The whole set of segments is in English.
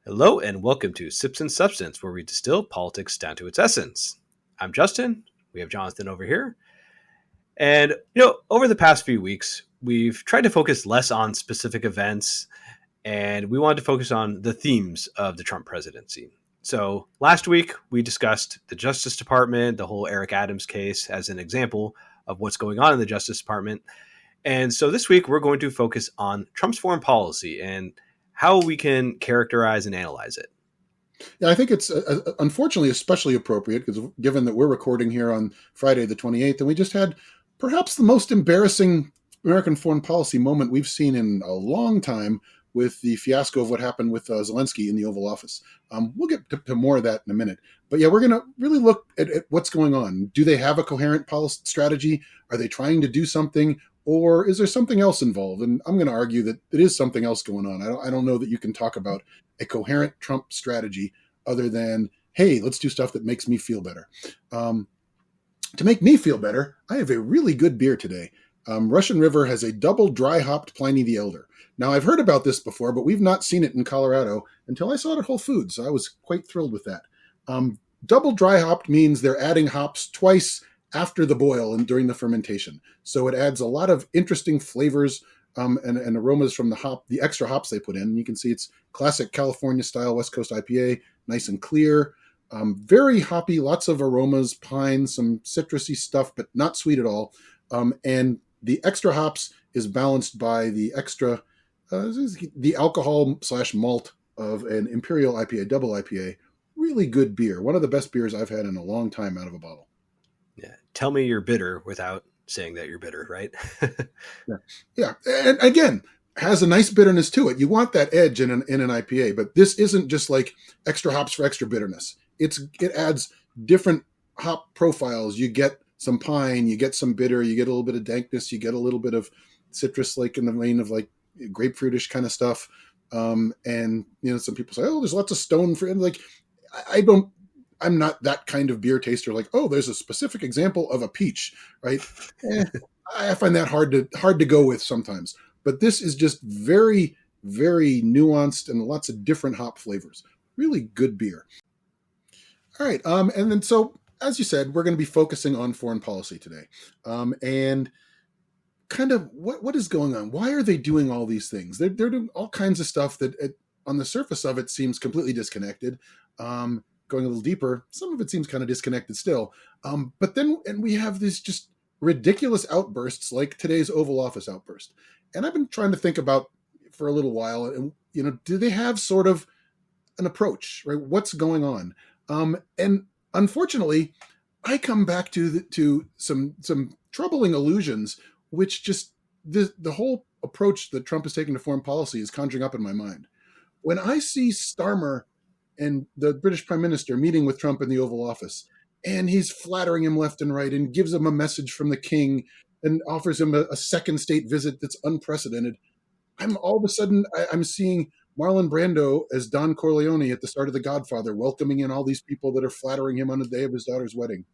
Hello and welcome to Sips and Substance, where we distill politics down to its essence. I'm Justin. We have Jonathan over here. And, over the past few weeks, we've tried to focus less on specific events and we wanted to focus on the themes of the Trump presidency. So last week, we discussed the Justice Department, the whole Eric Adams case as an example of what's going on in the Justice Department. And so this week, we're going to focus on Trump's foreign policy and how we can characterize and analyze it. Yeah, I think it's unfortunately especially appropriate because given that we're recording here on Friday the 28th, and we just had perhaps the most embarrassing American foreign policy moment we've seen in a long time with the fiasco of what happened with Zelensky in the Oval Office. We'll get to more of that in a minute. But yeah, we're going to really look at what's going on. Do they have a coherent policy strategy? Are they trying to do something? Or is there something else involved? And I'm going to argue that it is something else going on. I don't know that you can talk about a coherent Trump strategy other than, hey, let's do stuff that makes me feel better. To make me feel better, I have a really good beer today. Russian River has a double dry hopped Pliny the Elder. Now, I've heard about this before, but we've not seen it in Colorado until I saw it at Whole Foods. So I was quite thrilled with that. Double dry hopped means they're adding hops twice after the boil and during the fermentation. So it adds a lot of interesting flavors and aromas from the extra hops they put in. And you can see it's classic California style West Coast IPA, nice and clear, very hoppy, lots of aromas, pine, some citrusy stuff, but not sweet at all. And the extra hops is balanced by the alcohol / malt of an Imperial IPA, double IPA. Really good beer. One of the best beers I've had in a long time out of a bottle. Yeah. Tell me you're bitter without saying that you're bitter, right? Yeah. And again, has a nice bitterness to it. You want that edge in an IPA, but this isn't just like extra hops for extra bitterness. It adds different hop profiles. You get some pine, you get some bitter, you get a little bit of dankness, you get a little bit of citrus, like in the vein of like grapefruitish kind of stuff. And some people say, oh, there's lots of stone fruit. Like, I'm not that kind of beer taster. Like, oh, there's a specific example of a peach, right? I find that hard to go with sometimes. But this is just very, very nuanced and lots of different hop flavors. Really good beer. All right, and then so as you said, we're going to be focusing on foreign policy today, and kind of what is going on. Why are they doing all these things? They're doing all kinds of stuff that on the surface of it seems completely disconnected. Going a little deeper, some of it seems kind of disconnected still. But then we have these just ridiculous outbursts like today's Oval Office outburst. And I've been trying to think about for a little while, and do they have sort of an approach, right? What's going on? And unfortunately, I come back to some troubling illusions, which just the whole approach that Trump is taking to foreign policy is conjuring up in my mind. When I see Starmer and the British Prime Minister meeting with Trump in the Oval Office, and he's flattering him left and right and gives him a message from the king and offers him a second state visit that's unprecedented. I'm all of a sudden, I'm seeing Marlon Brando as Don Corleone at the start of The Godfather, welcoming in all these people that are flattering him on the day of his daughter's wedding.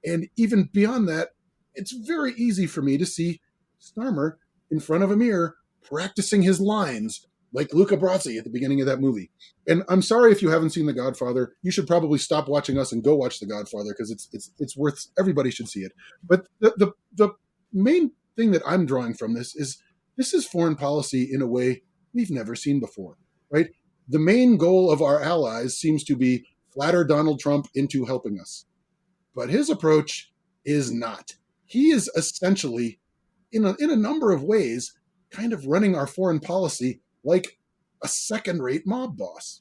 And even beyond that, it's very easy for me to see Starmer in front of a mirror practicing his lines like Luca Brasi at the beginning of that movie. And I'm sorry if you haven't seen The Godfather. You should probably stop watching us and go watch The Godfather because it's worth, everybody should see it. But the main thing that I'm drawing from this is foreign policy in a way we've never seen before, right? The main goal of our allies seems to be flatter Donald Trump into helping us. But his approach is not. He is essentially, in a number of ways, kind of running our foreign policy like a second-rate mob boss.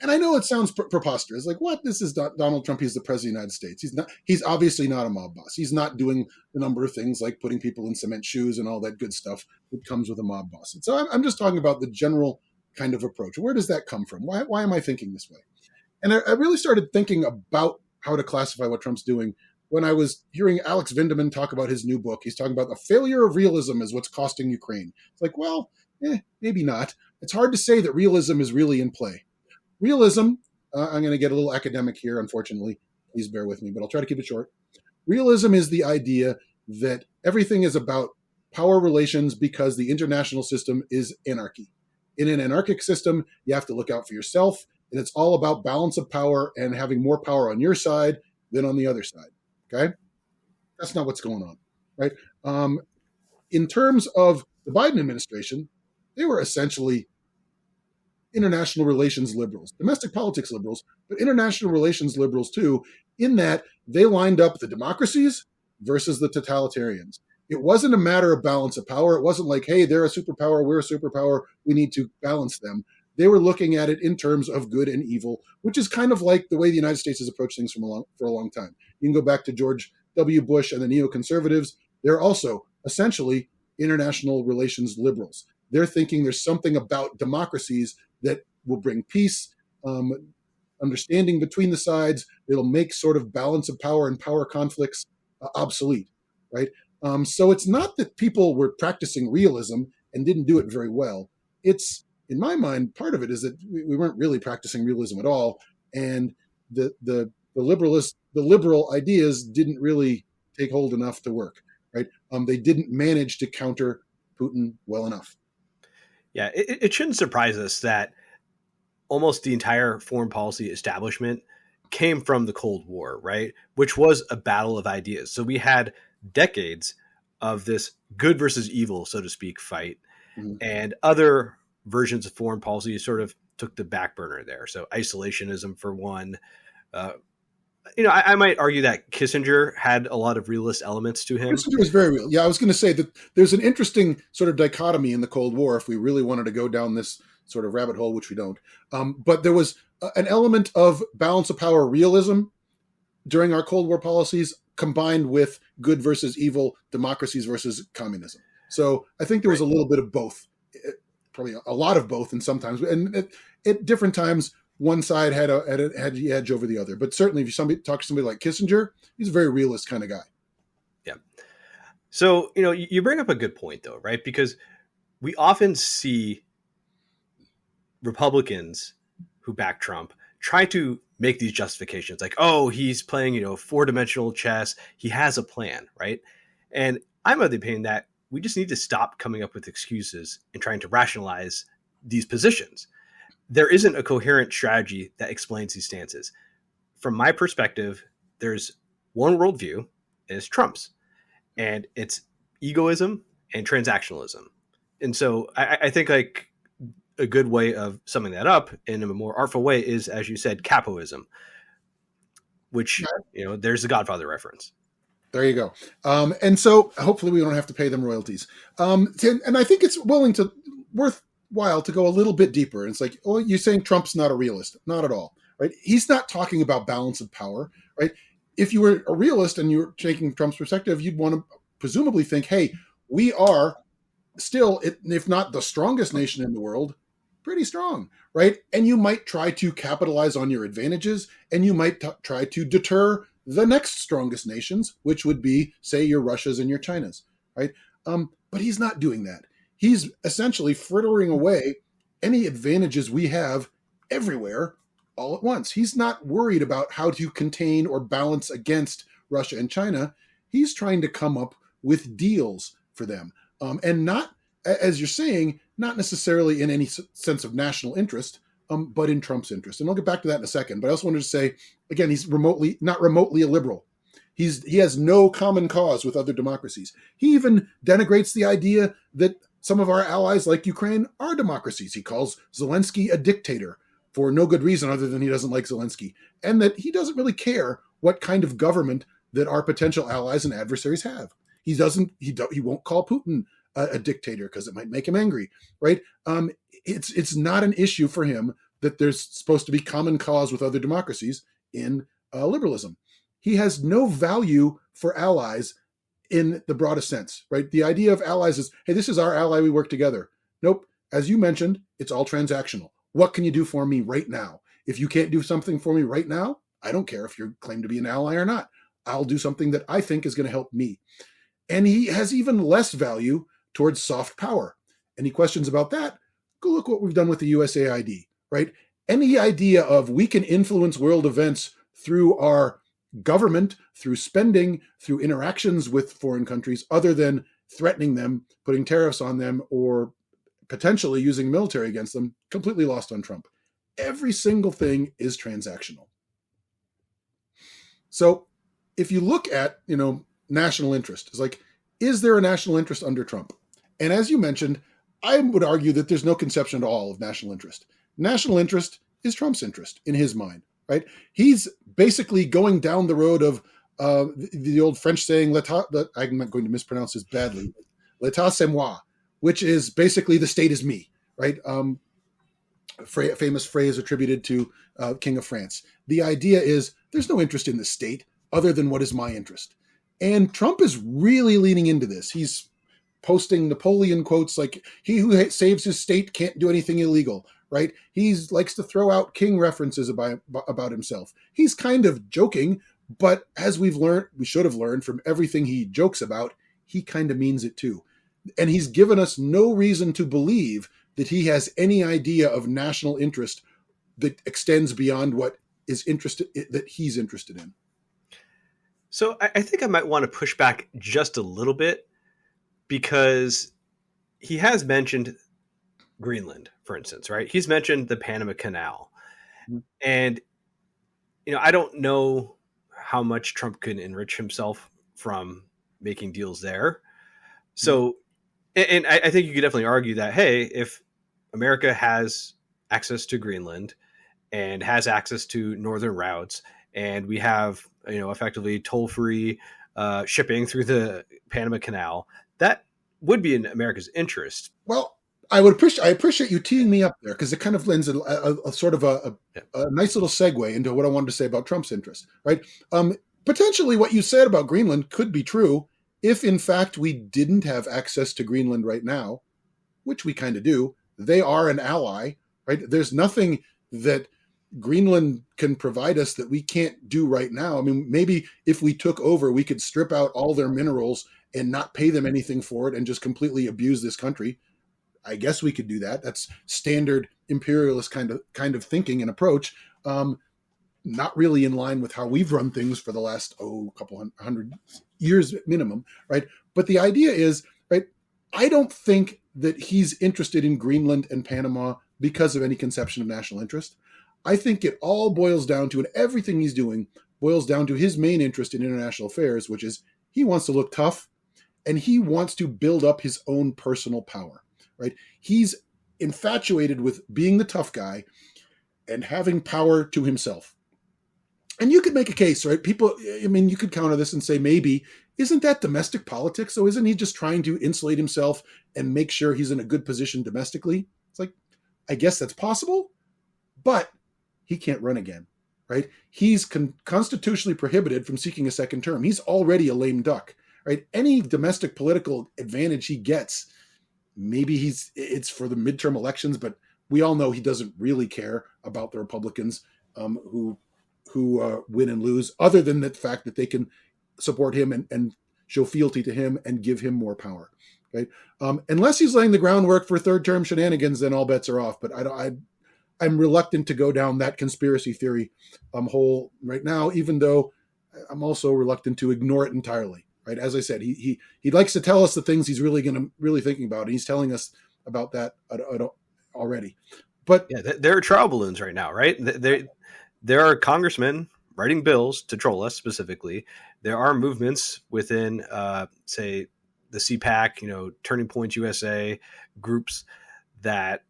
And I know it sounds preposterous. Like, what? This is Donald Trump. He's the president of the United States. He's obviously not a mob boss. He's not doing the number of things like putting people in cement shoes and all that good stuff that comes with a mob boss. And so I'm just talking about the general kind of approach. Where does that come from? Why am I thinking this way? And I really started thinking about how to classify what Trump's doing when I was hearing Alex Vindeman talk about his new book. He's talking about the failure of realism is what's costing Ukraine. It's like, well, maybe not. It's hard to say that realism is really in play. Realism, I'm going to get a little academic here, unfortunately. Please bear with me, but I'll try to keep it short. Realism is the idea that everything is about power relations because the international system is anarchy. In an anarchic system, you have to look out for yourself, and it's all about balance of power and having more power on your side than on the other side. Okay, that's not what's going on, right? In terms of the Biden administration, they were essentially international relations liberals, domestic politics liberals, but international relations liberals too, in that they lined up the democracies versus the totalitarians. It wasn't a matter of balance of power. It wasn't like, hey, they're a superpower, we're a superpower, we need to balance them. They were looking at it in terms of good and evil, which is kind of like the way the United States has approached things for a long time. You can go back to George W. Bush and the neoconservatives. They're also essentially international relations liberals. They're thinking there's something about democracies that will bring peace, understanding between the sides. It'll make sort of balance of power and power conflicts obsolete, right? So it's not that people were practicing realism and didn't do it very well. It's, in my mind, part of it is that we weren't really practicing realism at all, and the liberal ideas didn't really take hold enough to work, right? They didn't manage to counter Putin well enough. Yeah, it shouldn't surprise us that almost the entire foreign policy establishment came from the Cold War, right? Which was a battle of ideas. So we had decades of this good versus evil, so to speak, fight. Mm-hmm. And other versions of foreign policy sort of took the back burner there. So isolationism for one. I might argue that Kissinger had a lot of realist elements to him. Kissinger was very real. Yeah, I was going to say that there's an interesting sort of dichotomy in the Cold War if we really wanted to go down this sort of rabbit hole, which we don't. But there was an element of balance of power realism during our Cold War policies combined with good versus evil, democracies versus communism. So I think there was a little bit of both, probably a lot of both, and sometimes, and at different times, one side had the edge over the other. But certainly, if you talk to somebody like Kissinger, he's a very realist kind of guy. Yeah. So, you bring up a good point, though, right? Because we often see Republicans who back Trump try to make these justifications like, oh, he's playing, four-dimensional chess. He has a plan, right? And I'm of the opinion that we just need to stop coming up with excuses and trying to rationalize these positions. There isn't a coherent strategy that explains these stances. From my perspective, there's one worldview, and it's Trump's, and it's egoism and transactionalism. And so I think like a good way of summing that up in a more artful way is, as you said, Capoism, which, there's the Godfather reference. There you go. And so hopefully we don't have to pay them royalties. And I think it's worthwhile to go a little bit deeper. And it's like, oh, you're saying Trump's not a realist. Not at all, right? He's not talking about balance of power, right? If you were a realist and you were taking Trump's perspective, you'd want to presumably think, hey, we are still, if not the strongest nation in the world, pretty strong, right? And you might try to capitalize on your advantages, and you might try to deter the next strongest nations, which would be, say, your Russias and your Chinas, right? But he's not doing that. He's essentially frittering away any advantages we have everywhere all at once. He's not worried about how to contain or balance against Russia and China. He's trying to come up with deals for them. And not, as you're saying, not necessarily in any sense of national interest, but in Trump's interest. And I'll get back to that in a second. But I also wanted to say, again, he's not remotely a liberal. He has no common cause with other democracies. He even denigrates the idea that some of our allies, like Ukraine, are democracies. He calls Zelensky a dictator for no good reason other than he doesn't like Zelensky, and that he doesn't really care what kind of government that our potential allies and adversaries have. He won't call Putin a dictator because it might make him angry, right? It's not an issue for him that there's supposed to be common cause with other democracies in liberalism. He has no value for allies in the broadest sense, right? The idea of allies is, hey, this is our ally, we work together. Nope. As you mentioned, it's all transactional. What can you do for me right now? If you can't do something for me right now, I don't care if you claim to be an ally or not. I'll do something that I think is going to help me. And he has even less value towards soft power. Any questions about that? Go look what we've done with the USAID, right? Any idea of we can influence world events through our government, through spending, through interactions with foreign countries, other than threatening them, putting tariffs on them, or potentially using military against them, completely lost on Trump. Every single thing is transactional. So if you look at, national interest, it's like, is there a national interest under Trump? And as you mentioned, I would argue that there's no conception at all of national interest. National interest is Trump's interest in his mind, right? He's basically going down the road of the old French saying, I'm not going to mispronounce this badly, l'état c'est moi, which is basically the state is me, right? Famous phrase attributed to King of France. The idea is there's no interest in the state other than what is my interest. And Trump is really leaning into this. He's posting Napoleon quotes like, he who saves his state can't do anything illegal, right? He likes to throw out King references about himself. He's kind of joking, but as we should have learned from everything he jokes about, he kind of means it too. And he's given us no reason to believe that he has any idea of national interest that extends beyond what that he's interested in. So I think I might want to push back just a little bit, because he has mentioned Greenland, for instance, right? He's mentioned the Panama Canal. And, I don't know how much Trump could enrich himself from making deals there. So, and I think you could definitely argue that, hey, if America has access to Greenland and has access to northern routes, and we have, effectively toll-free shipping through the Panama Canal, that would be in America's interest. Well, I appreciate you teeing me up there, because it kind of lends a sort of a nice little segue into what I wanted to say about Trump's interest, right? Potentially what you said about Greenland could be true if, in fact, we didn't have access to Greenland right now, which we kind of do. They are an ally, right? There's nothing that Greenland can provide us that we can't do right now. I mean, maybe if we took over, we could strip out all their minerals and not pay them anything for it and just completely abuse this country. I guess we could do that. That's standard imperialist kind of thinking and approach. Not really in line with how we've run things for the last couple hundred years minimum, right? But the idea is, right, I don't think that he's interested in Greenland and Panama because of any conception of national interest. I think it all boils down to, and everything he's doing boils down to his main interest in international affairs, which is he wants to look tough and he wants to build up his own personal power, right? He's infatuated with being the tough guy and having power to himself. And you could make a case, right? You could counter this and say, maybe, isn't that domestic politics? So isn't he just trying to insulate himself and make sure he's in a good position domestically? It's like, I guess that's possible, but he can't run again, right? He's constitutionally prohibited from seeking a second term. He's already a lame duck, right? Any domestic political advantage he gets, maybe it's for the midterm elections, but we all know he doesn't really care about the Republicans who win and lose, other than the fact that they can support him and show fealty to him and give him more power, right? Unless he's laying the groundwork for third term shenanigans, then all bets are off. But I'm reluctant to go down that conspiracy theory hole right now, even though I'm also reluctant to ignore it entirely, right? As I said, he likes to tell us the things he's really thinking about, and he's telling us about that already. But yeah, there are trial balloons right now, right? There are congressmen writing bills to troll us specifically. There are movements within, say, the CPAC, Turning Point USA groups that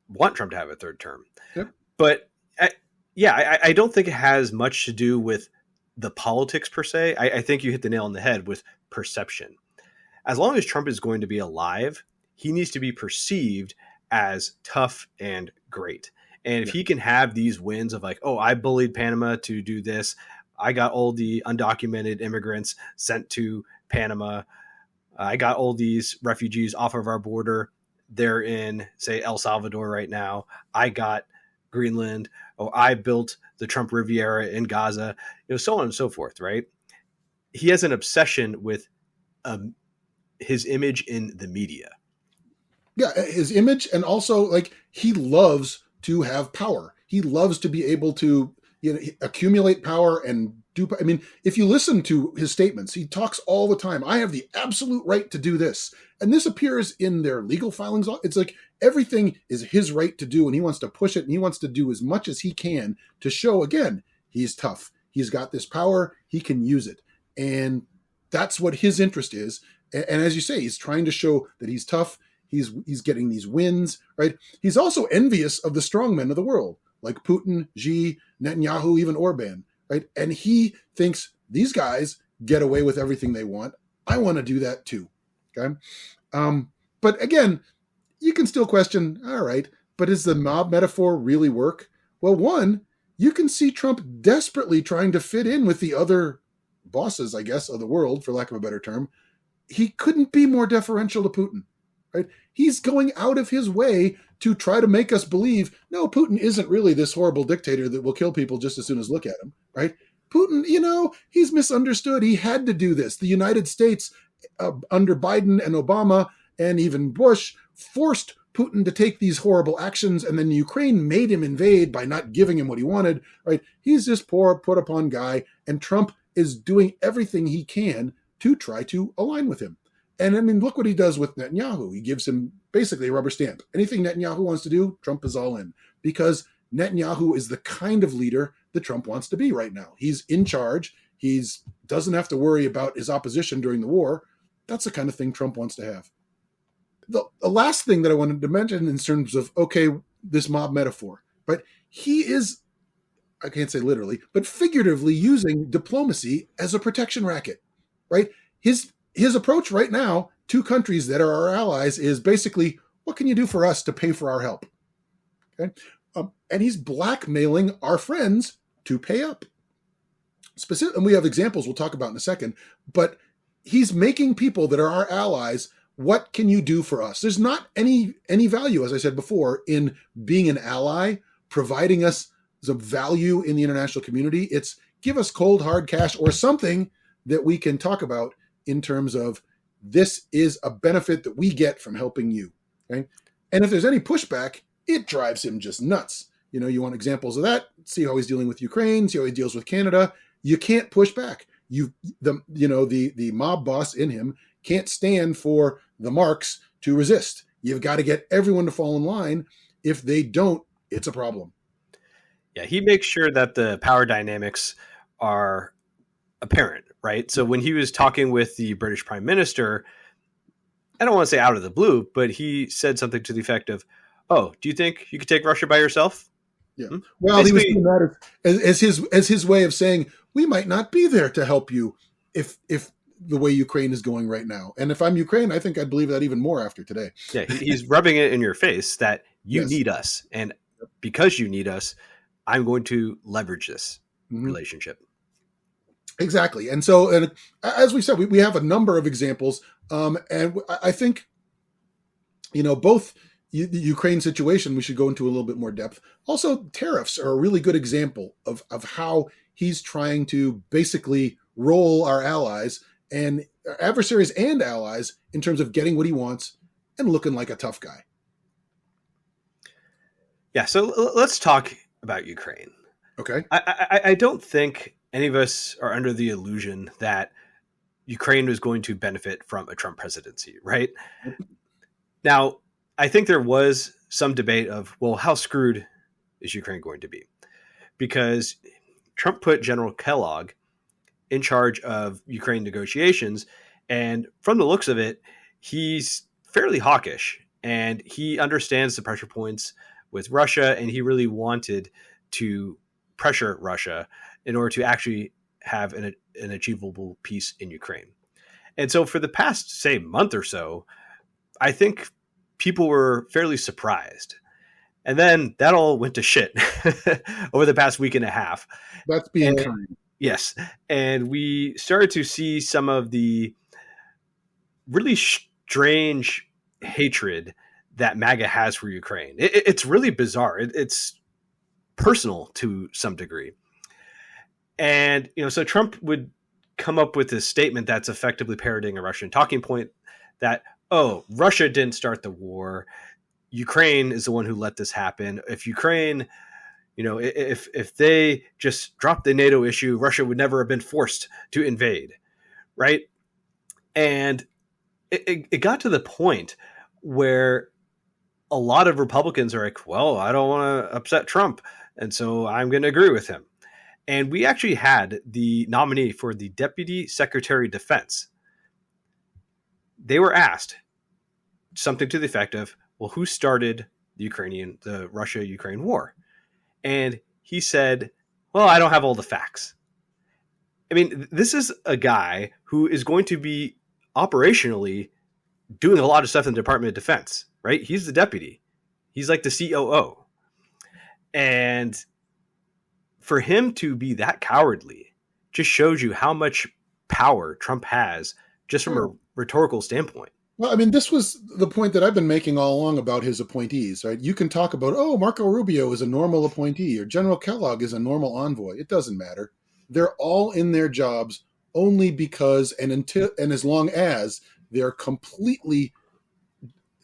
want Trump to have a third term. Yep. But I don't think it has much to do with the politics per se. I think you hit the nail on the head with perception. As long as Trump is going to be alive, he needs to be perceived as tough and great. And if he can have these wins of like, oh, I bullied Panama to do this, I got all the undocumented immigrants sent to Panama, I got all these refugees off of our border, they're in, say, El Salvador right now, I got Greenland, or I built the Trump Riviera in Gaza, so on and so forth, right? He has an obsession with his image in the media. Yeah, his image, and also like he loves to have power. He loves to be able to accumulate power and do. I mean, if you listen to his statements, he talks all the time. I have the absolute right to do this, and this appears in their legal filings. It's like everything is his right to do, and he wants to push it, and he wants to do as much as he can to show, again, he's tough. He's got this power. He can use it. And that's what his interest is. And as you say, he's trying to show that he's tough. He's getting these wins, right? He's also envious of the strongmen of the world, like Putin, Xi, Netanyahu, even Orban, right? And he thinks these guys get away with everything they want. I want to do that too, okay? But again, you can still question, all right, but does the mob metaphor really work? Well, one, you can see Trump desperately trying to fit in with the other bosses, I guess, of the world, for lack of a better term. He couldn't be more deferential to Putin, right? He's going out of his way to try to make us believe, no, Putin isn't really this horrible dictator that will kill people just as soon as look at him, right? Putin, he's misunderstood. He had to do this. The United States, under Biden and Obama and even Bush, forced Putin to take these horrible actions, and then Ukraine made him invade by not giving him what he wanted, right? He's this poor, put upon guy, and Trump is doing everything he can to try to align with him. And I mean, look what he does with Netanyahu. He gives him basically a rubber stamp. Anything Netanyahu wants to do, Trump is all in, because Netanyahu is the kind of leader that Trump wants to be right now. He's in charge. He doesn't have to worry about his opposition during the war. That's the kind of thing Trump wants to have. The last thing that I wanted to mention in terms of, okay, this mob metaphor, but he is, I can't say literally, but figuratively using diplomacy as a protection racket, right? His approach right now to countries that are our allies is basically, what can you do for us to pay for our help? Okay. And he's blackmailing our friends to pay up. And we have examples we'll talk about in a second, but he's making people that are our allies, what can you do for us? There's not any value, as I said before, in being an ally, providing us some value in the international community. It's give us cold, hard cash or something that we can talk about in terms of this is a benefit that we get from helping you. Okay. And if there's any pushback, it drives him just nuts. You want examples of that? See how he's dealing with Ukraine, see how he deals with Canada. You can't push back. The mob boss in him can't stand for the marks to resist. You've got to get everyone to fall in line. If they don't, it's a problem. Yeah, he makes sure that the power dynamics are apparent, right? So when he was talking with the British Prime Minister, I don't want to say out of the blue, but he said something to the effect of, "Oh, do you think you could take Russia by yourself?" Yeah. Well, basically, he was doing that as his way of saying, we might not be there to help you if the way Ukraine is going right now. And if I'm Ukraine, I think I'd believe that even more after today. Yeah, he's rubbing it in your face that you need us. And because you need us, I'm going to leverage this relationship. Exactly. And so, and as we said, we have a number of examples. And I think, both the Ukraine situation, we should go into a little bit more depth. Also, tariffs are a really good example of how he's trying to basically roll our allies and adversaries and allies in terms of getting what he wants and looking like a tough guy. Yeah. So let's talk about Ukraine. Okay. I don't think any of us are under the illusion that Ukraine was going to benefit from a Trump presidency, right? Now, I think there was some debate of, well, how screwed is Ukraine going to be? Because Trump put General Kellogg in charge of Ukraine negotiations. And from the looks of it, he's fairly hawkish and he understands the pressure points with Russia. And he really wanted to pressure Russia in order to actually have an achievable peace in Ukraine. And so for the past, say, month or so, I think people were fairly surprised. And then that all went to shit over the past week and a half. That's being kind. Yes. And we started to see some of the really strange hatred that MAGA has for Ukraine. It's really bizarre. It's personal to some degree. And, so Trump would come up with this statement that's effectively parodying a Russian talking point that, oh, Russia didn't start the war. Ukraine is the one who let this happen. If Ukraine, if they just dropped the NATO issue, Russia would never have been forced to invade, right? And it got to the point where a lot of Republicans are like, well, I don't want to upset Trump, and so I'm going to agree with him. And we actually had the nominee for the Deputy Secretary of Defense. They were asked something to the effect of, well, who started the Russia-Ukraine war? And he said, well, I don't have all the facts. I mean, this is a guy who is going to be operationally doing a lot of stuff in the Department of Defense, right? He's the deputy. He's like the COO. And for him to be that cowardly just shows you how much power Trump has just from a rhetorical standpoint. Well, I mean, this was the point that I've been making all along about his appointees, right? You can talk about, oh, Marco Rubio is a normal appointee or General Kellogg is a normal envoy. It doesn't matter. They're all in their jobs only because and as long as they're completely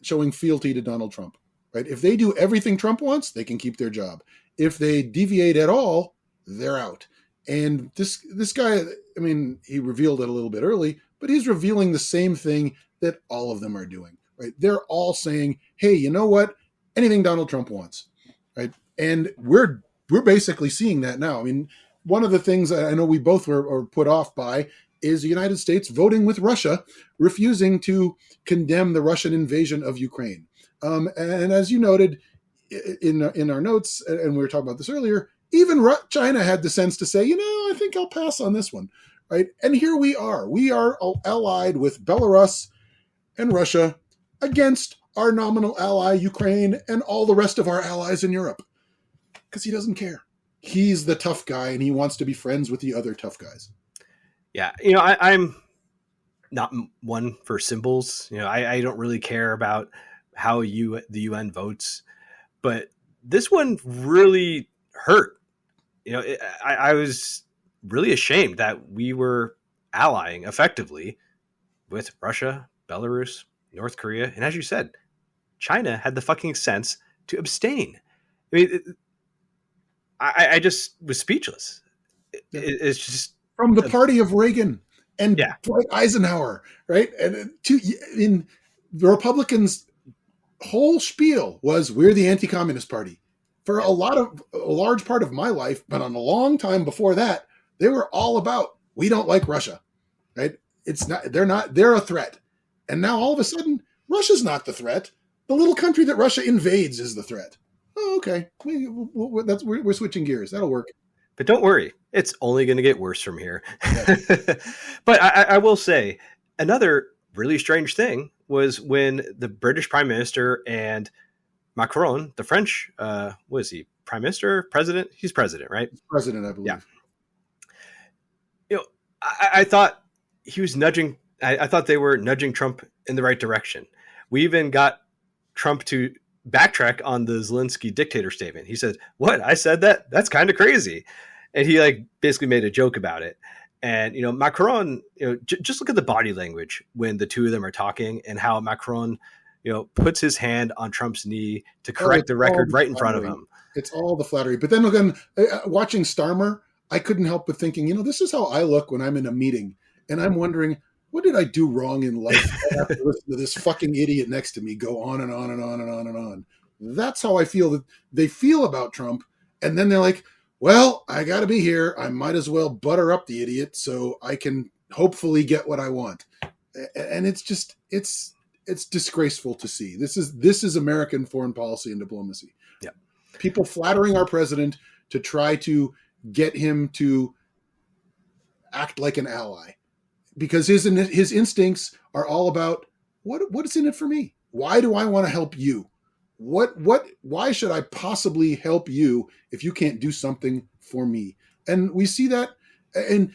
showing fealty to Donald Trump, right? If they do everything Trump wants, they can keep their job. If they deviate at all, they're out. And this guy, I mean, he revealed it a little bit early, but he's revealing the same thing that all of them are doing, right? They're all saying, hey, you know what? Anything Donald Trump wants, right? And we're basically seeing that now. I mean, one of the things I know we both were put off by is the United States voting with Russia, refusing to condemn the Russian invasion of Ukraine. And as you noted in our notes, and we were talking about this earlier, even China had the sense to say, you know, I think I'll pass on this one, right? And here we are. We are allied with Belarus and Russia against our nominal ally, Ukraine, and all the rest of our allies in Europe. Because he doesn't care. He's the tough guy, and he wants to be friends with the other tough guys. Yeah, you know, I'm not one for symbols. You know, I don't really care about how the UN votes, but this one really hurt. You know, I was really ashamed that we were allying effectively with Russia, Belarus, North Korea, and as you said, China had the fucking sense to abstain. I mean, I just was speechless. It's just from the party of Reagan and yeah. Dwight Eisenhower, right? And in the Republicans' whole spiel was, we're the anti-communist party. For a large part of my life, but on a long time before that, they were all about, we don't like Russia, right? They're a threat. And now all of a sudden, Russia's not the threat. The little country that Russia invades is the threat. Oh, okay. We're switching gears. That'll work. But don't worry, it's only going to get worse from here. Yeah. But I will say, another really strange thing was when the British Prime Minister and Macron, the French, was he Prime Minister, President? He's President, right? He's President, I believe. Yeah. You know, I thought he was nudging. I thought they were nudging Trump in the right direction. We even got Trump to backtrack on the Zelensky dictator statement. He said, "What? I said that? That's kind of crazy," and he like basically made a joke about it. And you know, Macron, you know, just look at the body language when the two of them are talking, and how Macron, you know, puts his hand on Trump's knee to correct the record right in front of him. It's all the flattery. But then again, watching Starmer, I couldn't help but thinking, you know, this is how I look when I'm in a meeting, and I'm wondering, what did I do wrong in life? I have to listen to this fucking idiot next to me go on and on and on and on and on. That's how I feel that they feel about Trump. And then they're like, well, I got to be here. I might as well butter up the idiot so I can hopefully get what I want. And it's just, it's disgraceful to see. This is American foreign policy and diplomacy. Yeah. People flattering our president to try to get him to act like an ally. Because his instincts are all about what is in it for me? Why do I want to help you? Why should I possibly help you if you can't do something for me? And we see that, and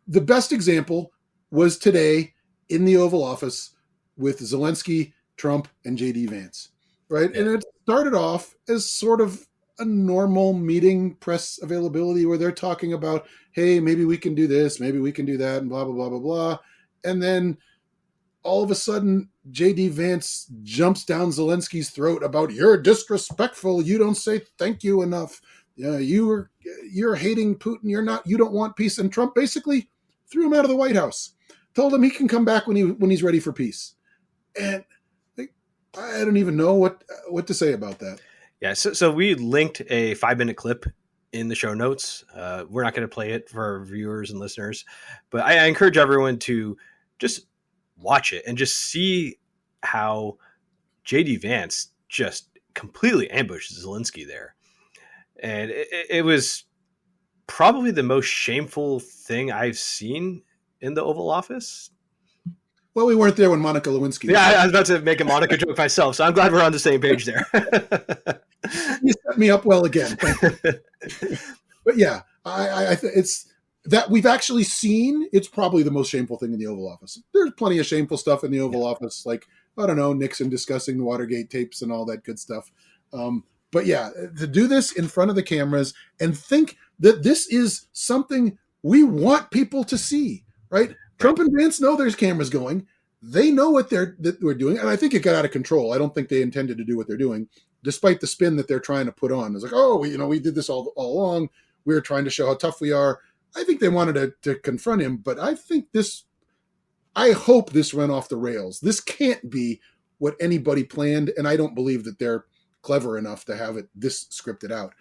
the best example was today in the Oval Office with Zelensky, Trump, and JD Vance, right? Yeah. And it started off as sort of a normal meeting, press availability, where they're talking about, hey, maybe we can do this, maybe we can do that, and blah, blah, blah, blah, blah. And then all of a sudden, J.D. Vance jumps down Zelensky's throat about, you're disrespectful, you don't say thank you enough, you're hating Putin, you don't want peace. And Trump basically threw him out of the White House, told him he can come back when he's ready for peace. And I don't even know what to say about that. Yeah, so we linked a 5-minute clip in the show notes. We're not going to play it for our viewers and listeners, but I encourage everyone to just watch it and just see how JD Vance just completely ambushed Zelensky there. And it was probably the most shameful thing I've seen in the Oval Office. Well, we weren't there when Monica Lewinsky. Yeah, I was about to make a Monica joke myself, so I'm glad we're on the same page there. You set me up well again. But yeah, I it's that we've actually seen. It's probably the most shameful thing in the Oval Office. There's plenty of shameful stuff in the Oval Office, like I don't know, Nixon discussing the Watergate tapes and all that good stuff. But yeah, to do this in front of the cameras and think that this is something we want people to see, right? Trump and Vance know there's cameras going. They know what they're doing, and I think it got out of control. I don't think they intended to do what they're doing, despite the spin that they're trying to put on. It's like, oh, we did this all along. We were trying to show how tough we are. I think they wanted to confront him, but I hope this went off the rails. This can't be what anybody planned, and I don't believe that they're clever enough to have it this scripted out.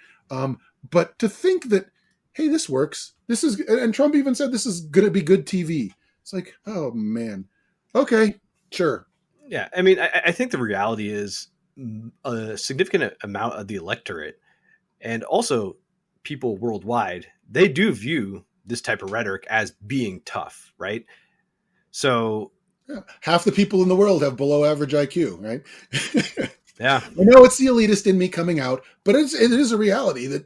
But to think that, hey, this works. This is, and Trump even said this is going to be good TV. It's like, oh man, okay, sure. Yeah, I mean, I think the reality is a significant amount of the electorate and also people worldwide, they do view this type of rhetoric as being tough, right? So yeah. Half the people in the world have below average IQ, right? Yeah. I know it's the elitist in me coming out, but it is a reality that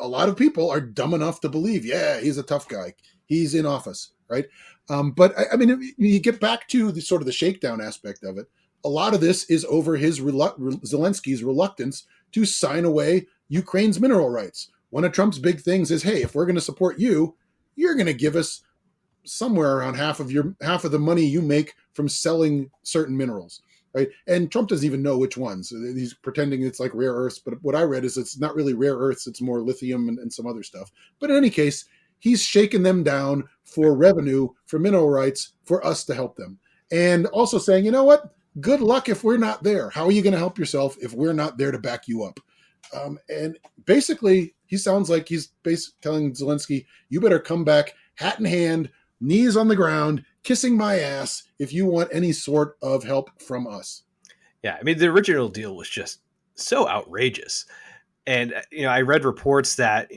a lot of people are dumb enough to believe, yeah, he's a tough guy. He's in office, right? But I mean, you get back to the sort of the shakedown aspect of it. A lot of this is over Zelensky's reluctance to sign away Ukraine's mineral rights. One of Trump's big things is, hey, if we're going to support you, you're going to give us somewhere around half of the money you make from selling certain minerals, right? And Trump doesn't even know which ones. He's pretending it's like rare earths, but what I read is it's not really rare earths, it's more lithium and some other stuff. But in any case, he's shaking them down for revenue, for mineral rights, for us to help them. And also saying, you know what? Good luck if we're not there. How are you going to help yourself if we're not there to back you up? And basically, he sounds like he's telling Zelensky, you better come back hat in hand, knees on the ground, kissing my ass if you want any sort of help from us. Yeah, I mean, the original deal was just so outrageous. And, I read reports that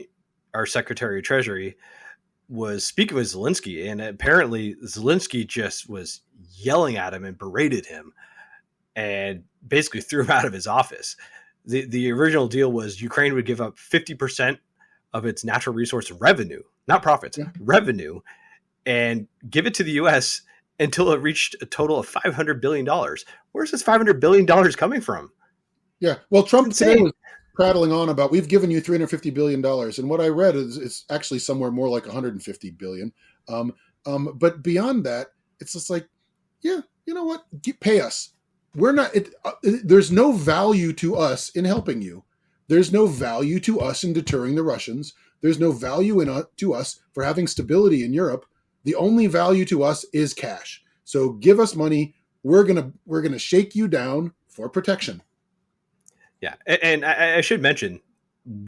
our Secretary of Treasury was speaking with Zelensky, and apparently Zelensky just was yelling at him and berated him and basically threw him out of his office. The original deal was Ukraine would give up 50% of its natural resource revenue, not profits, revenue, and give it to the U.S. until it reached a total of $500 billion. Where's this $500 billion coming from? Yeah, well, Trump today was prattling on about, we've given you $350 billion. And what I read is it's actually somewhere more like $150 billion. But beyond that, it's just like, yeah, you know what? Pay us. We're not, there's no value to us in helping you. There's no value to us in deterring the Russians. There's no value to us for having stability in Europe. The only value to us is cash. So give us money. We're gonna shake you down for protection. Yeah, and I should mention,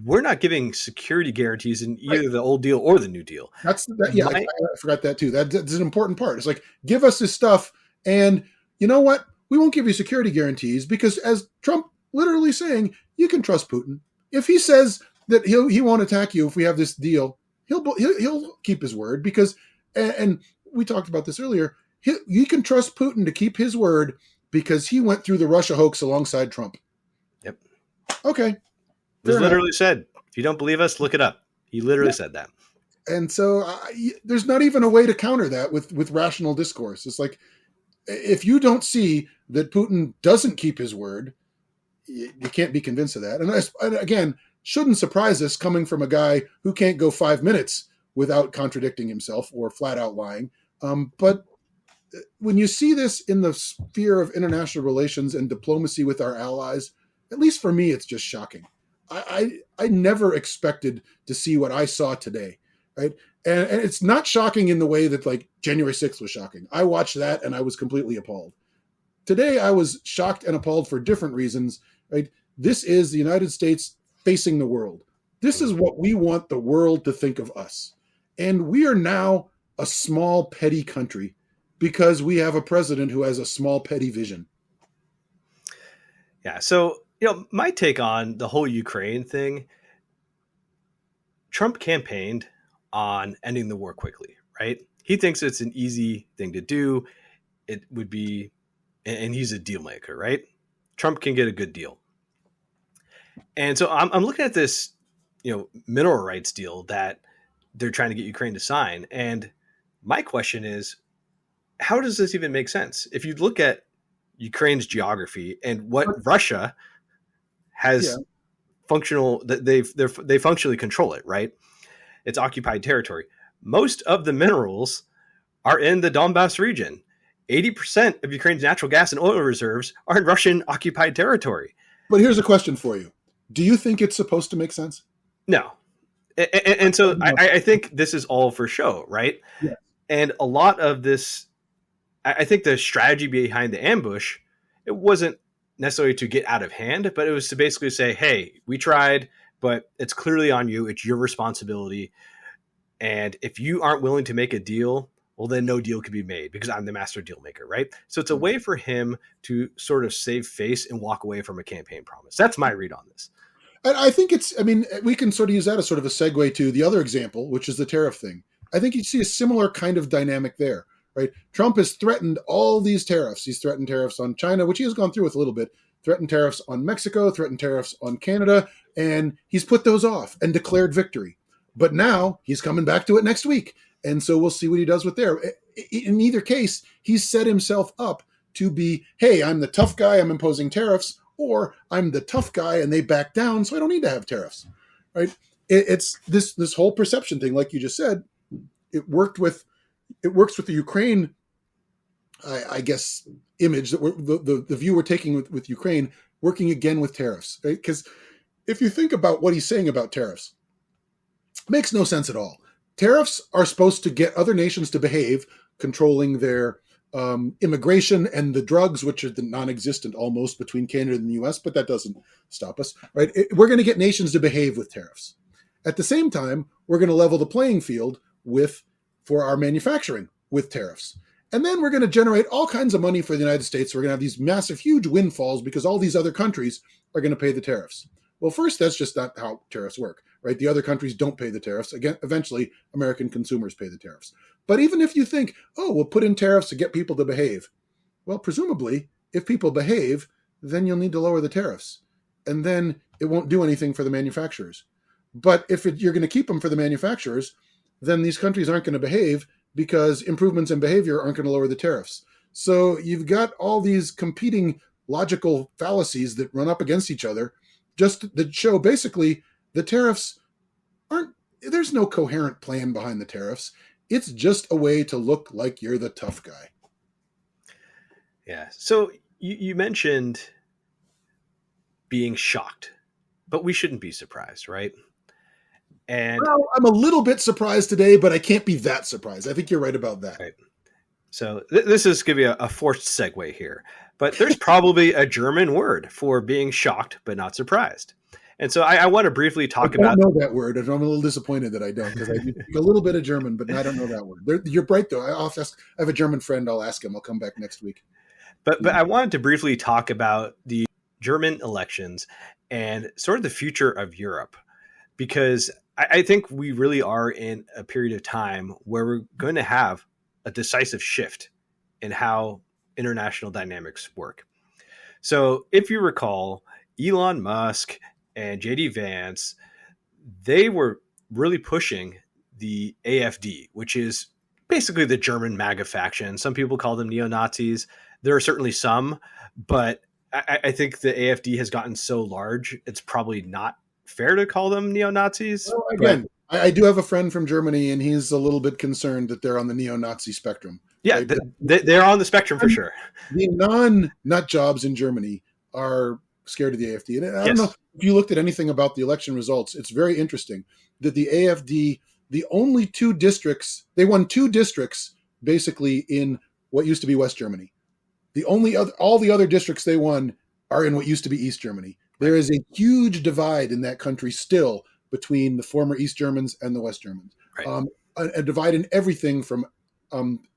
we're not giving security guarantees in either the old deal or the new deal. I forgot that too. That's an important part. It's like, give us this stuff, and you know what? We won't give you security guarantees because, as Trump literally saying, you can trust Putin. If he says that he won't attack you if we have this deal, he'll keep his word because, and we talked about this earlier. You can trust Putin to keep his word because he went through the Russia hoax alongside Trump. Yep. Okay. It was literally said, if you don't believe us, look it up. He literally said that. And so there's not even a way to counter that with rational discourse. It's like, if you don't see that Putin doesn't keep his word, you can't be convinced of that. And again, shouldn't surprise us coming from a guy who can't go 5 minutes without contradicting himself or flat out lying. But when you see this in the sphere of international relations and diplomacy with our allies, at least for me, it's just shocking. I never expected to see what I saw today, right? And it's not shocking in the way that like January 6th was shocking. I watched that and I was completely appalled. Today, I was shocked and appalled for different reasons. Right? This is the United States facing the world. This is what we want the world to think of us. And we are now a small, petty country because we have a president who has a small, petty vision. Yeah. So, my take on the whole Ukraine thing, Trump campaigned on ending the war quickly, right? He thinks it's an easy thing to do. It would be, and he's a deal maker, right? Trump can get a good deal. And so I'm looking at this, mineral rights deal that they're trying to get Ukraine to sign. And my question is, how does this even make sense? If you look at Ukraine's geography and what Russia has functional, that they functionally control it, right? It's occupied territory. Most of the minerals are in the Donbass region. 80% of Ukraine's natural gas and oil reserves are in Russian occupied territory. But here's a question for you. Do you think it's supposed to make sense? No. And so I think this is all for show, right? Yeah. And a lot of this, I think the strategy behind the ambush, it wasn't necessarily to get out of hand, but it was to basically say, hey, we tried, but it's clearly on you. It's your responsibility. And if you aren't willing to make a deal, well, then no deal can be made because I'm the master deal maker, right? So it's a way for him to sort of save face and walk away from a campaign promise. That's my read on this. And I think we can sort of use that as sort of a segue to the other example, which is the tariff thing. I think you see a similar kind of dynamic there, right? Trump has threatened all these tariffs. He's threatened tariffs on China, which he has gone through with a little bit, threatened tariffs on Mexico, threatened tariffs on Canada, and he's put those off and declared victory. But now he's coming back to it next week. And so we'll see what he does with there. In either case, he's set himself up to be, hey, I'm the tough guy, I'm imposing tariffs, or I'm the tough guy and they back down, so I don't need to have tariffs, right? It's this whole perception thing, like you just said. It works with the Ukraine, I guess, image that the view we're taking with Ukraine, working again with tariffs, right? Because if you think about what he's saying about tariffs, it makes no sense at all. Tariffs are supposed to get other nations to behave, controlling their immigration and the drugs, which are non-existent almost between Canada and the US, but that doesn't stop us, right? We're going to get nations to behave with tariffs. At the same time, we're going to level the playing field for our manufacturing with tariffs. And then we're going to generate all kinds of money for the United States. We're going to have these massive, huge windfalls because all these other countries are going to pay the tariffs. Well, first, that's just not how tariffs work, right? The other countries don't pay the tariffs. Again, eventually, American consumers pay the tariffs. But even if you think, oh, we'll put in tariffs to get people to behave, well, presumably, if people behave, then you'll need to lower the tariffs. And then it won't do anything for the manufacturers. But if you're going to keep them for the manufacturers, then these countries aren't going to behave because improvements in behavior aren't going to lower the tariffs. So you've got all these competing logical fallacies that run up against each other, just that show basically the tariffs there's no coherent plan behind the tariffs. It's just a way to look like you're the tough guy. Yeah. So you mentioned being shocked, but we shouldn't be surprised, right? And well, I'm a little bit surprised today, but I can't be that surprised. I think you're right about that. Right. So this is going to be a forced segue here, but there's probably a German word for being shocked but not surprised. And so I want to briefly talk about. I don't know that word. I'm a little disappointed that I don't, because I speak a little bit of German, but I don't know that word. You're right, though. I have a German friend. I'll ask him. I'll come back next week. But I wanted to briefly talk about the German elections and sort of the future of Europe, because I think we really are in a period of time where we're going to have a decisive shift in how international dynamics work. So if you recall, Elon Musk and JD Vance, they were really pushing the AfD, which is basically the German MAGA faction. Some people call them neo-Nazis. There are certainly some, but I think the AfD has gotten so large, it's probably not fair to call them neo-Nazis. Well, again, I do have a friend from Germany, and he's a little bit concerned that they're on the neo-Nazi spectrum. Yeah, right? They're on the spectrum for sure. The non-nut jobs in Germany are scared of the AfD. And I don't know if you looked at anything about the election results. It's very interesting that the AfD, the only they won two districts basically in what used to be West Germany. All the other districts they won are in what used to be East Germany. There is a huge divide in that country still between the former East Germans and the West Germans. Right. A divide in everything from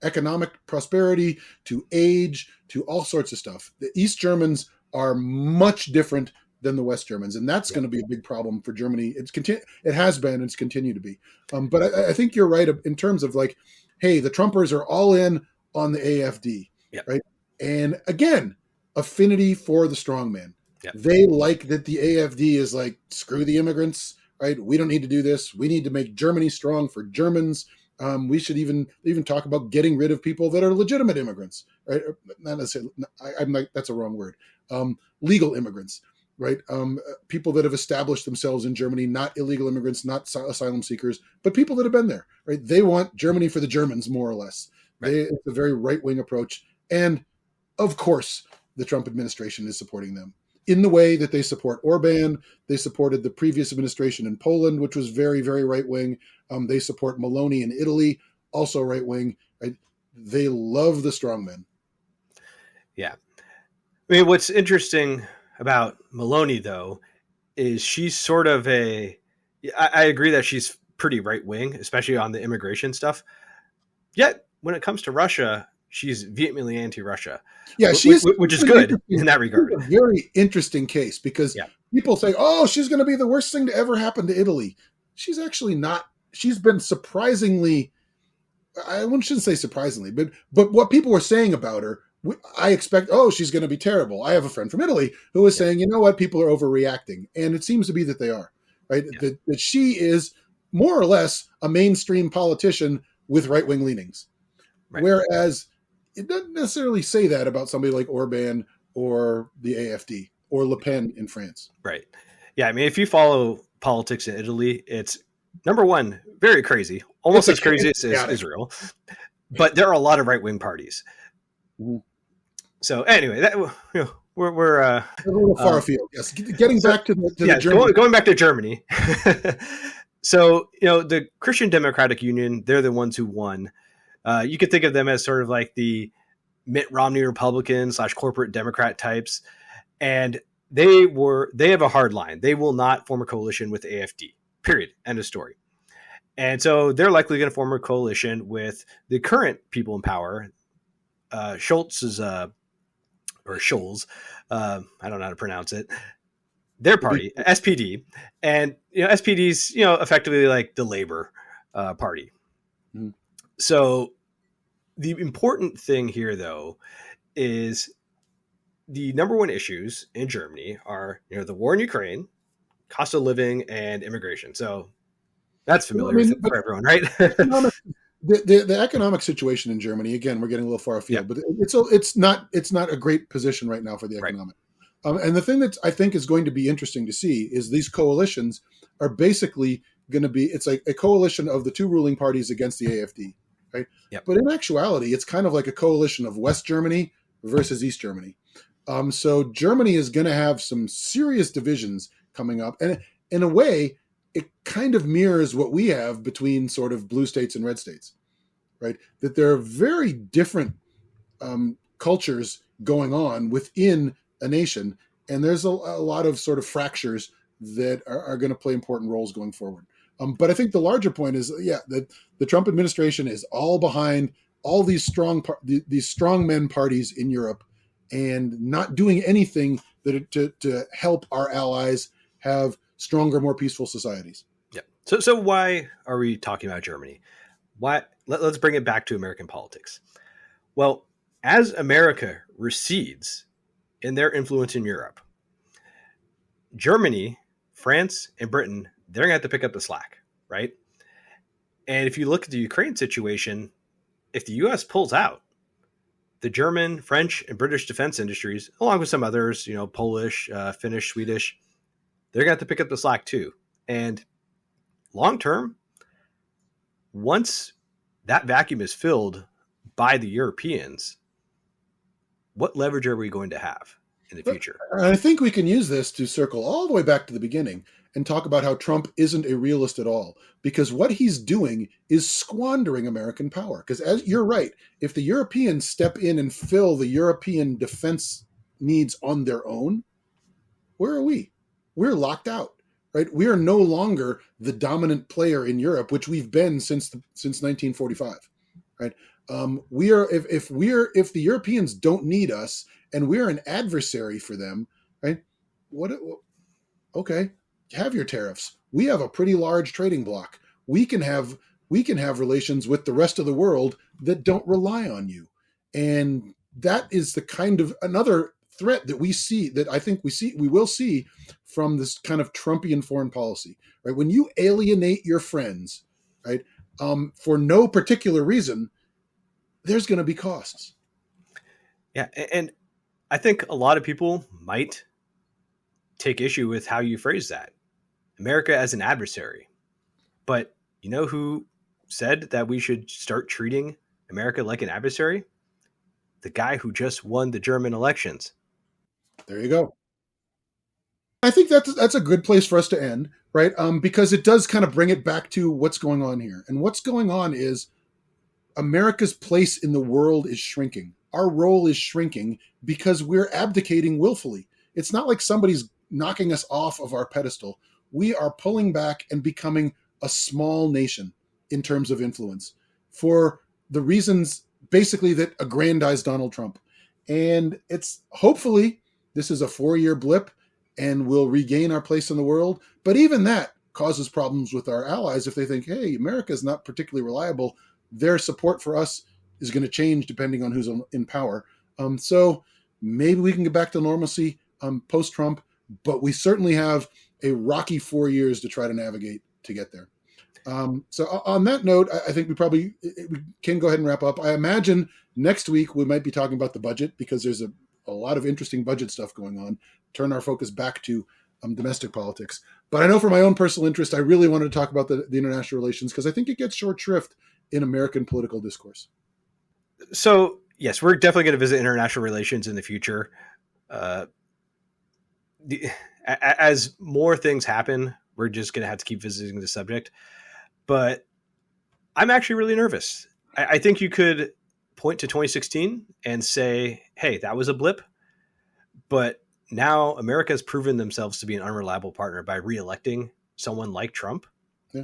economic prosperity to age to all sorts of stuff. The East Germans are much different than the West Germans, and that's going to be a big problem for Germany. It has been, and it's continued to be. But I think you're right in terms of like, hey, the Trumpers are all in on the AFD, right? And again, affinity for the strongman. They like that the AFD is like, screw the immigrants, right? We don't need to do this. We need to make Germany strong for Germans. We should even talk about getting rid of people that are legitimate immigrants, right? Not necessarily. That's a wrong word. Legal immigrants, right? People that have established themselves in Germany, not illegal immigrants, not asylum seekers, but people that have been there, right? They want Germany for the Germans, more or less. Right. It's a very right-wing approach. And of course, the Trump administration is supporting them in the way that they support Orban. They supported the previous administration in Poland, which was very, very right-wing. They support Meloni in Italy, also right-wing. Right? They love the strongmen. Yeah. I mean, what's interesting about Meloni, though, is she's sort of I agree that she's pretty right-wing, especially on the immigration stuff. Yet, when it comes to Russia, she's vehemently anti-Russia. Yeah, which is good in that regard. It's a very interesting case because people say, "Oh, she's going to be the worst thing to ever happen to Italy." She's actually not. She's been surprisingly. I shouldn't say surprisingly, but what people were saying about her, I expect. Oh, she's going to be terrible. I have a friend from Italy who was saying, "You know what? People are overreacting," and it seems to be that they are. Right? That she is more or less a mainstream politician with right-wing leanings, whereas it doesn't necessarily say that about somebody like Orban or the AFD or Le Pen in France. Right. Yeah. I mean, if you follow politics in Italy, it's number one, very crazy, almost as crazy as Israel. But there are a lot of right-wing parties. Mm-hmm. So anyway, we're a little far afield. Yes, getting back to the Germany. Going back to Germany. So the Christian Democratic Union, they're the ones who won. You could think of them as sort of like the Mitt Romney Republicans / corporate Democrat types. And they have a hard line. They will not form a coalition with AFD, period. End of story. And so they're likely going to form a coalition with the current people in power. Scholz, I don't know how to pronounce it. Their party, SPD. And, SPD's, effectively like the Labor Party. Mm-hmm. So the important thing here, though, is the number one issues in Germany are, the war in Ukraine, cost of living, and immigration. So that's familiar for everyone, right? The economic situation in Germany, again, we're getting a little far afield, but it's not a great position right now for the economic. And the thing that I think is going to be interesting to see is these coalitions are basically going to be, it's like a coalition of the two ruling parties against the AFD. Right? Yep. But in actuality, it's kind of like a coalition of West Germany versus East Germany. So Germany is going to have some serious divisions coming up. And in a way, it kind of mirrors what we have between sort of blue states and red states, right? That there are very different cultures going on within a nation. And there's a lot of sort of fractures that are going to play important roles going forward. But I think the larger point is, that the Trump administration is all behind all these strongmen parties in Europe and not doing anything to help our allies have stronger, more peaceful societies. Yeah. So why are we talking about Germany? Let's bring it back to American politics. Well, as America recedes in their influence in Europe, Germany, France, and Britain, they're going to have to pick up the slack, right? And if you look at the Ukraine situation, if the U.S. pulls out, the German, French, and British defense industries, along with some others, Polish, Finnish, Swedish, they're going to have to pick up the slack too. And long term, once that vacuum is filled by the Europeans, what leverage are we going to have in the future? I think we can use this to circle all the way back to the beginning and talk about how Trump isn't a realist at all, because what he's doing is squandering American power. Because as you're right, if the Europeans step in and fill the European defense needs on their own, where are we? We're locked out, right? We are no longer the dominant player in Europe, which we've been since 1945, right? We are if the Europeans don't need us and we're an adversary for them, right? What? Okay, have your tariffs. We have a pretty large trading bloc. We can have relations with the rest of the world that don't rely on you, and that is the kind of another threat that we see, that I think we will see from this kind of Trumpian foreign policy, right? When you alienate your friends, right, for no particular reason, there's going to be costs. Yeah, and I think a lot of people might take issue with how you phrase that. America as an adversary. But you know who said that we should start treating America like an adversary? The guy who just won the German elections. There you go. I think that's a good place for us to end, right? Because it does kind of bring it back to what's going on here. And what's going on is America's place in the world is shrinking. Our role is shrinking because we're abdicating willfully. It's not like somebody's knocking us off of our pedestal. We are pulling back and becoming a small nation in terms of influence for the reasons basically that aggrandize Donald Trump. And it's hopefully this is a 4-year blip and we'll regain our place in the world. But even that causes problems with our allies if they think, hey, America is not particularly reliable. Their support for us is going to change depending on who's in power. So maybe we can get back to normalcy post-Trump, but we certainly have a rocky 4 years to try to navigate to get there. So on that note, I think we can go ahead and wrap up. I imagine next week we might be talking about the budget because there's a lot of interesting budget stuff going on. Turn our focus back to domestic politics. But I know for my own personal interest, I really wanted to talk about the international relations because I think it gets short shrift in American political discourse. So, yes, we're definitely going to visit international relations in the future. As more things happen, we're just going to have to keep visiting the subject. But I'm actually really nervous. I think you could point to 2016 and say, hey, that was a blip. But now America has proven themselves to be an unreliable partner by reelecting someone like Trump. Yeah.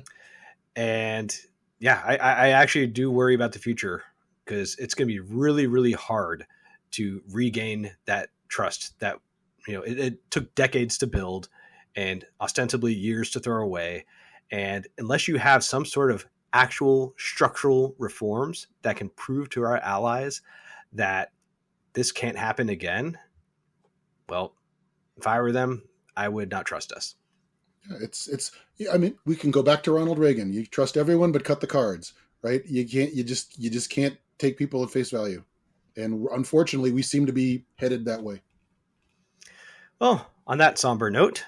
And yeah, I actually do worry about the future because it's going to be really, really hard to regain that trust that, it took decades to build and ostensibly years to throw away. And unless you have some sort of actual structural reforms that can prove to our allies that this can't happen again, well, if I were them, I would not trust us. I mean, we can go back to Ronald Reagan. You trust everyone, but cut the cards, right? You just can't take people at face value. And unfortunately, we seem to be headed that way. Well, on that somber note,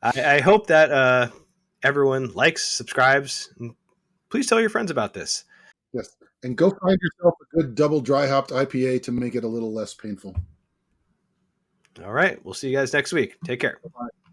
I hope that everyone likes, subscribes, and please tell your friends about this. Yes. And go find yourself a good double dry hopped IPA to make it a little less painful. All right. We'll see you guys next week. Take care. Bye-bye.